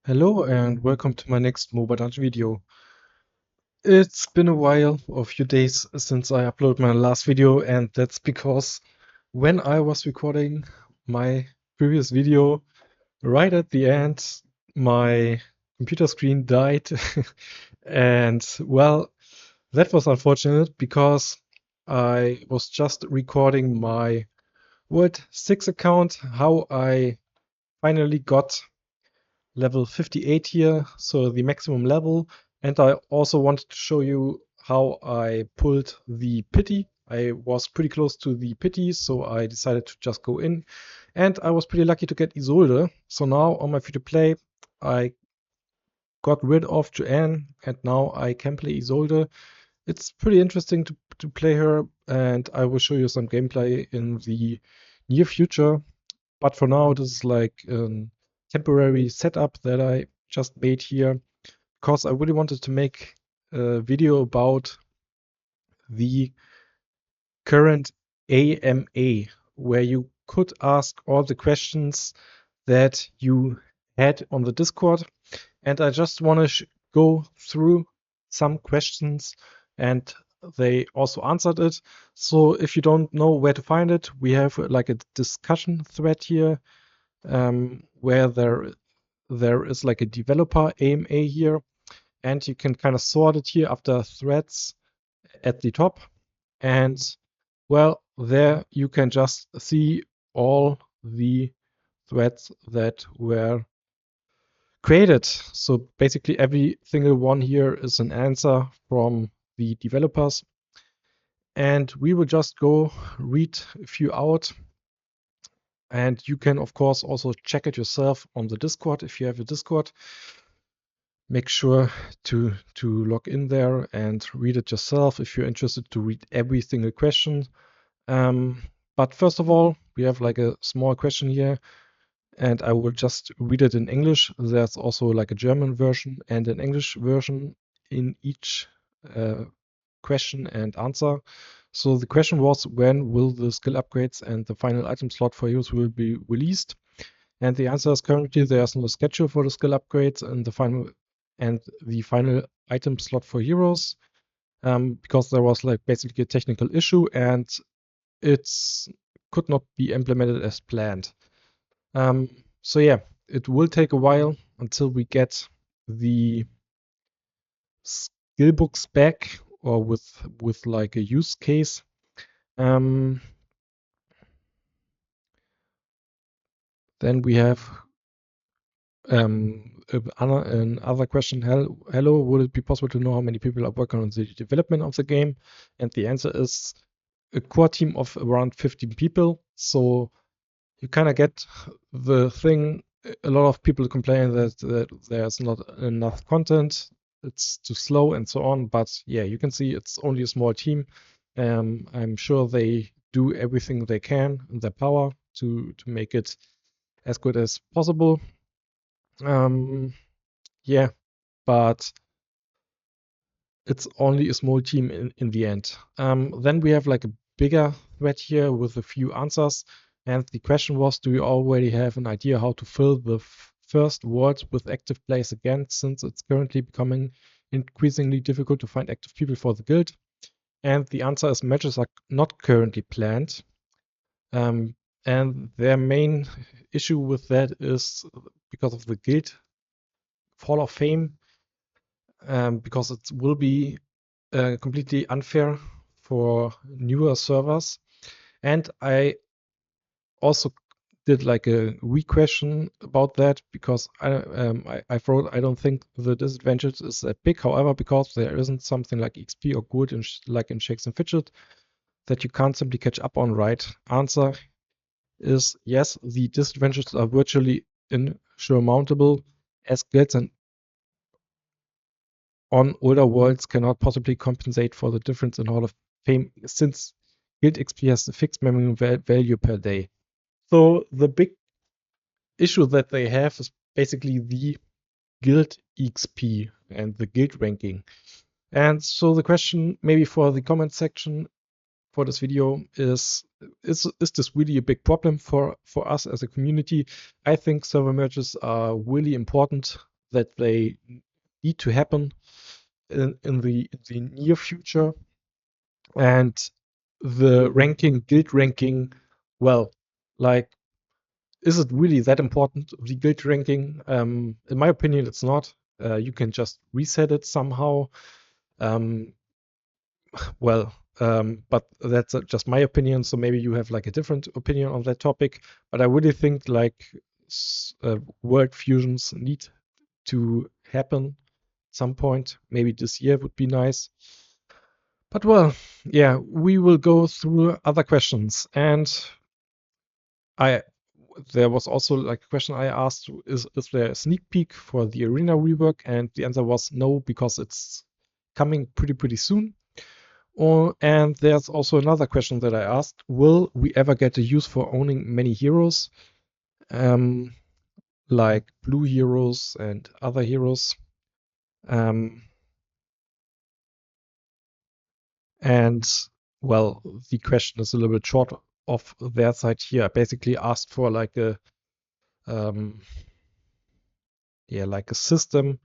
Hello and welcome to my next mobile dungeon video. It's been a while, or a few days since I uploaded my last video, and that's because when I was recording my previous video, right at the end, my computer screen died. And well, that was unfortunate because I was just recording my World 6 account, how I finally got level 58 here, so the maximum level. And I also wanted to show you how I pulled the pity. I was pretty close to the pity, so I decided to just go in. And I was pretty lucky to get Isolde. So now on my free-to-play, I got rid of Joanne, and now I can play Isolde. It's pretty interesting to play her, and I will show you some gameplay in the near future. But for now, this is like a temporary setup that I just made here because I really wanted to make a video about the current AMA, where you could ask all the questions that you had on the Discord. And I just want to go through some questions, and they also answered it. So if you don't know where to find it, we have like a discussion thread here, where there is like a developer AMA here, and you can kind of sort it here after threads at the top. And well, there you can just see all the threads that were created. So basically every single one here is an answer from the developers. And we will just go read a few out. And you can, of course, also check it yourself on the Discord if you have a Discord. Make sure to log in there and read it yourself if you're interested to read every single question. But first of all, we have like a small question here, and I will just read it in English. There's also like a German version and an English version in each question and answer. So the question was, when will the skill upgrades and the final item slot for heroes will be released? And the answer is currently there's no schedule for the skill upgrades and the final item slot for heroes, because there was like basically a technical issue and it could not be implemented as planned. So yeah, it will take a while until we get the skill books back, or with like a use case. Then we have another question. Hello, would it be possible to know how many people are working on the development of the game? And the answer is a core team of around 15 people. So you kind of get the thing. A lot of people complain that there's not enough content, it's too slow and so on. But yeah, you can see it's only a small team. I'm sure they do everything they can in their power to make it as good as possible. Yeah, but it's only a small team in the end. Then we have like a bigger thread here with a few answers. And the question was, do you already have an idea how to fill the first world with active players again, since it's currently becoming increasingly difficult to find active people for the guild? And the answer is matches are not currently planned. And their main issue with that is because of the guild Hall of Fame, because it will be completely unfair for newer servers. And I also did like a re-question about that, because I thought I don't think the disadvantage is that big. However, because there isn't something like XP or gold like in Shakes and Fidget that you can't simply catch up on, right? Answer is yes, the disadvantages are virtually insurmountable, as guilds and on older worlds cannot possibly compensate for the difference in Hall of Fame, since guild XP has a fixed minimum value per day. So the big issue that they have is basically the guild XP and the guild ranking. And so the question maybe for the comment section for this video is this really a big problem for us as a community? I think server merges are really important that they need to happen in the near future. And the ranking, guild ranking, well, like, is it really that important, the guild ranking? In my opinion, it's not. You can just reset it somehow. Um, well, but that's just my opinion. So maybe you have like a different opinion on that topic. But I really think like world fusions need to happen at some point. Maybe this year would be nice. But well, yeah, we will go through other questions. And I there was also like a question I asked, is there a sneak peek for the arena rework? And the answer was no, because it's coming pretty soon. And there's also another question that I asked, will we ever get a use for owning many heroes? Like blue heroes and other heroes. And well, the question is a little bit short of their side here. I basically asked for like a like a system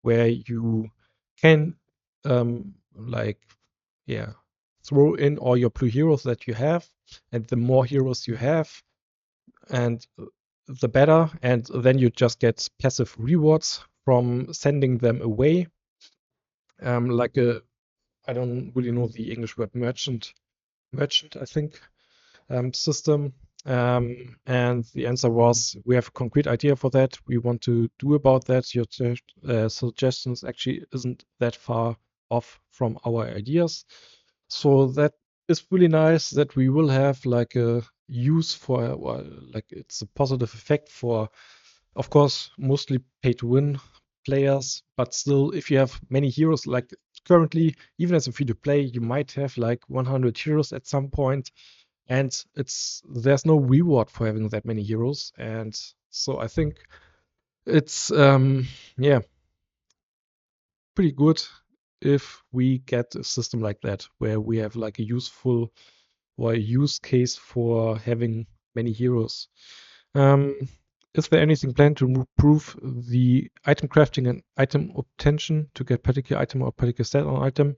where you can like throw in all your blue heroes that you have, and the more heroes you have, and the better, and then you just get passive rewards from sending them away. Like a, I don't really know the English word, merchant, I think, system. And the answer was, we have a concrete idea for that. We want to do about that. Your suggestions actually isn't that far off from our ideas. So that is really nice that we will have like a use for, well, like it's a positive effect for, of course, mostly pay to win players, but still, if you have many heroes, like currently, even as a free to play, you might have like 100 heroes at some point, and there's no reward for having that many heroes. And so I think it's yeah, pretty good if we get a system like that where we have like a useful or a use case for having many heroes. Um, is there anything planned to improve the item crafting and item obtention to get particular item or particular stat on item?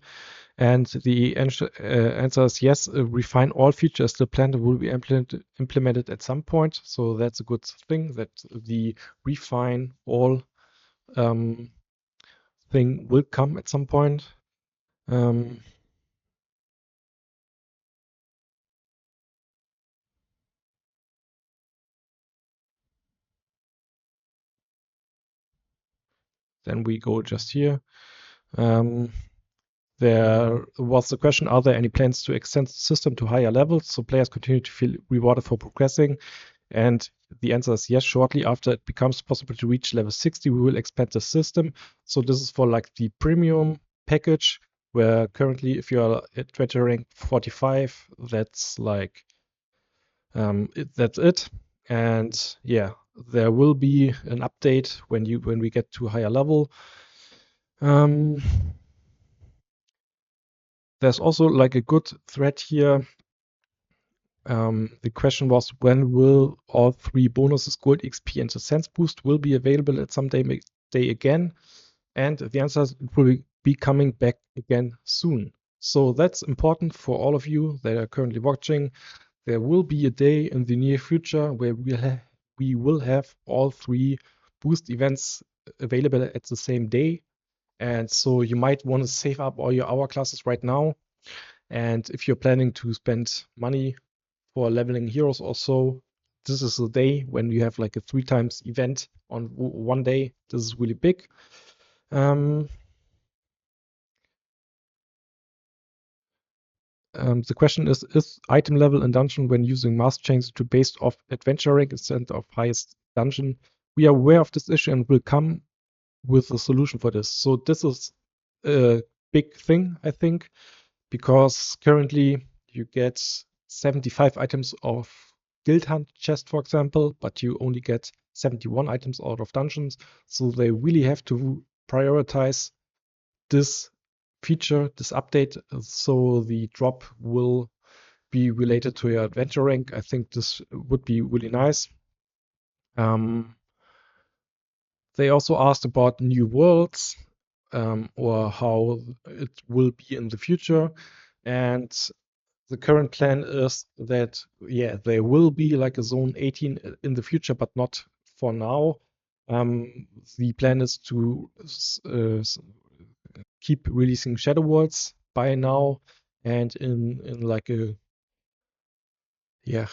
And the answer is yes. Refine all features still planned and will be implemented at some point. So that's a good thing, that the refine all thing will come at some point. Then we go just here. There was the question, are there any plans to extend the system to higher levels so players continue to feel rewarded for progressing? And the answer is yes. Shortly after it becomes possible to reach level 60, we will expand the system. So this is for like the premium package, where currently if you are at treasure rank 45, that's like that's it. And yeah, there will be an update when we get to a higher level. There's also like a good thread here. The question was, when will all three bonuses, gold, XP, and the sense boost, will be available at some day again? And the answer is, it will be coming back again soon. So that's important for all of you that are currently watching. There will be a day in the near future where we will have all three boost events available at the same day. And so you might want to save up all your hour classes right now. And if you're planning to spend money for leveling heroes or so, this is the day when you have like a 3 times event on one day. This is really big. The question is item level in dungeon when using mask chains to based off adventure rank instead of highest dungeon? We are aware of this issue and will come with a solution for this. So this is a big thing, I think, because currently you get 75 items of guild hunt chest, for example, but you only get 71 items out of dungeons. So they really have to prioritize this feature, this update, so the drop will be related to your adventure rank. I think this would be really nice. They also asked about new worlds, or how it will be in the future. And the current plan is that, yeah, there will be like a Zone 18 in the future, but not for now. The plan is to keep releasing Shadow Worlds by now, and in like a, yeah,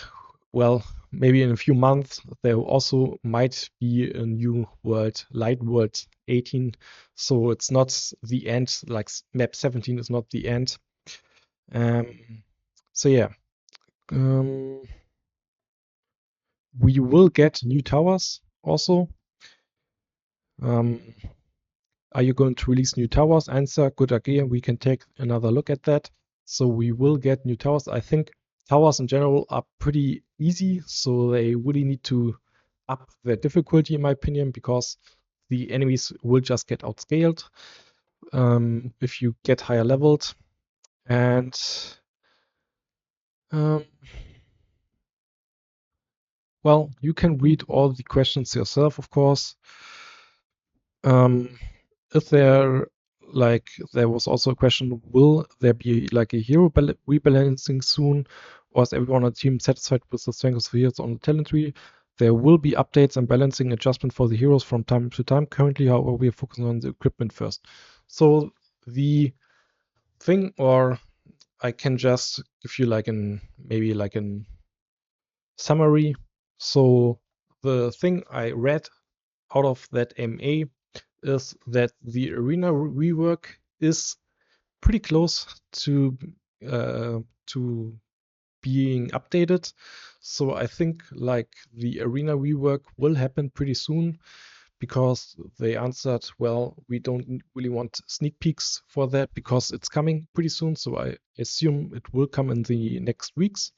well, maybe in a few months there also might be a new world, Light World 18. So it's not the end, like map 17 is not the end. So yeah, we will get new towers also. Are you going to release new towers? Answer, good idea. We can take another look at that. So we will get new towers. I think towers in general are pretty easy, so they really need to up their difficulty, in my opinion, because the enemies will just get outscaled if you get higher leveled. And well, you can read all the questions yourself, of course. If there was also a question, will there be like a hero rebalancing soon, or is everyone on the team satisfied with the strength of the heroes on the talent tree? There will be updates and balancing adjustment for the heroes from time to time. Currently, however, we are focusing on the equipment first. So the thing, or I can just give you like maybe like an summary. So the thing I read out of that MA is that the arena rework is pretty close to being updated. So I think like the arena rework will happen pretty soon, because they answered, well, we don't really want sneak peeks for that because it's coming pretty soon. So I assume it will come in the next weeks.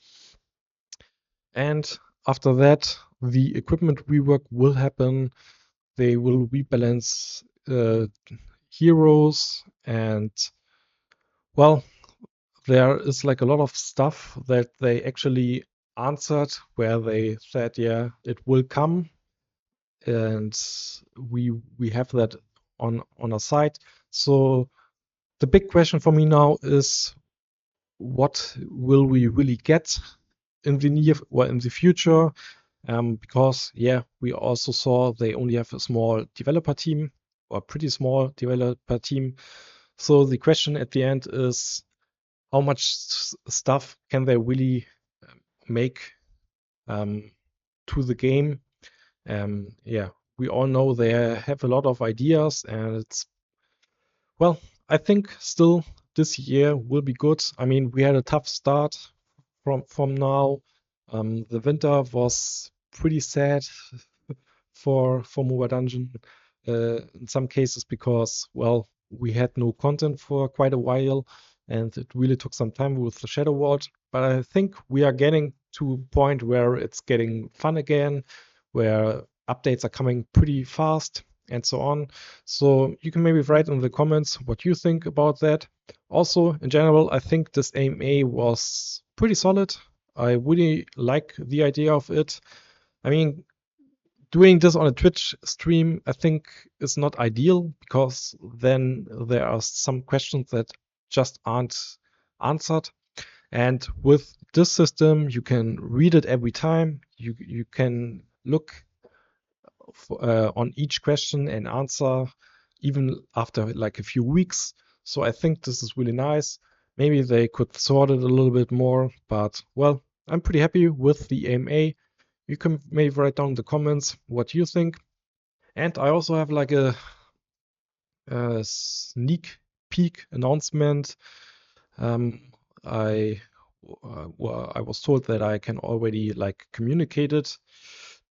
And after that, the equipment rework will happen. They will rebalance heroes, and well, there is like a lot of stuff that they actually answered where they said, yeah, it will come, and we have that on our site. So the big question for me now is, what will we really get in the near or in the future? Because yeah, we also saw they only have a small developer team, or pretty small developer team. So the question at the end is, how much stuff can they really make to the game? Yeah, we all know they have a lot of ideas, and it's, well, I think still this year will be good. I mean, we had a tough start from now. The winter was pretty sad for Mobile Dungeon in some cases, because, well, we had no content for quite a while, and it really took some time with the Shadow World. But I think we are getting to a point where it's getting fun again, where updates are coming pretty fast and so on. So you can maybe write in the comments what you think about that. Also, in general, I think this AMA was pretty solid. I really like the idea of it. I mean, doing this on a Twitch stream, I think, is not ideal, because then there are some questions that just aren't answered. And with this system, you can read it every time. You can look on each question and answer even after like a few weeks. So I think this is really nice. Maybe they could sort it a little bit more, but well, I'm pretty happy with the AMA. You can maybe write down in the comments what you think. And I also have like a sneak peek announcement. I I was told that I can already like communicate it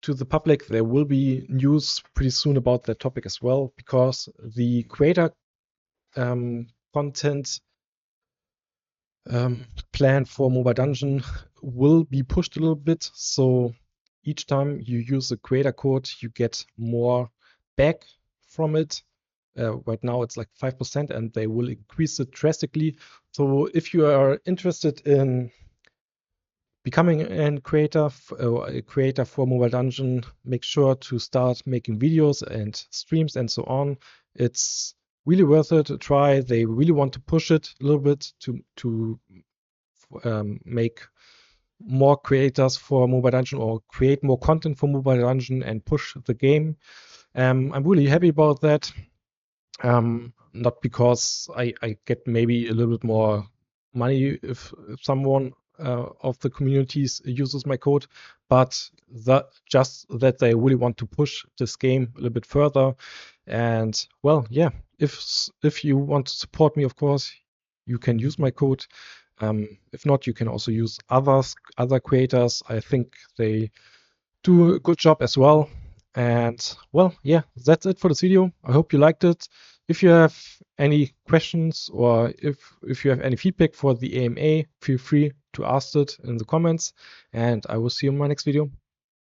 to the public. There will be news pretty soon about that topic as well, because the creator content plan for Mobile Dungeon will be pushed a little bit. So each time you use a creator code, you get more back from it. Right now it's like 5%, and they will increase it drastically. So if you are interested in becoming a creator for Mobile Dungeon, make sure to start making videos and streams and so on. It's really worth it to try. They really want to push it a little bit to make more creators for Mobile Dungeon or create more content for Mobile Dungeon and push the game. I'm really happy about that. Not because I get maybe a little bit more money if someone of the communities uses my code, but just that they really want to push this game a little bit further. And well, yeah, if you want to support me, of course, you can use my code. If not, you can also use other creators. I think they do a good job as well. And well, yeah, that's it for this video. I hope you liked it. If you have any questions or if you have any feedback for the AMA, feel free to ask it in the comments, and I will see you in my next video.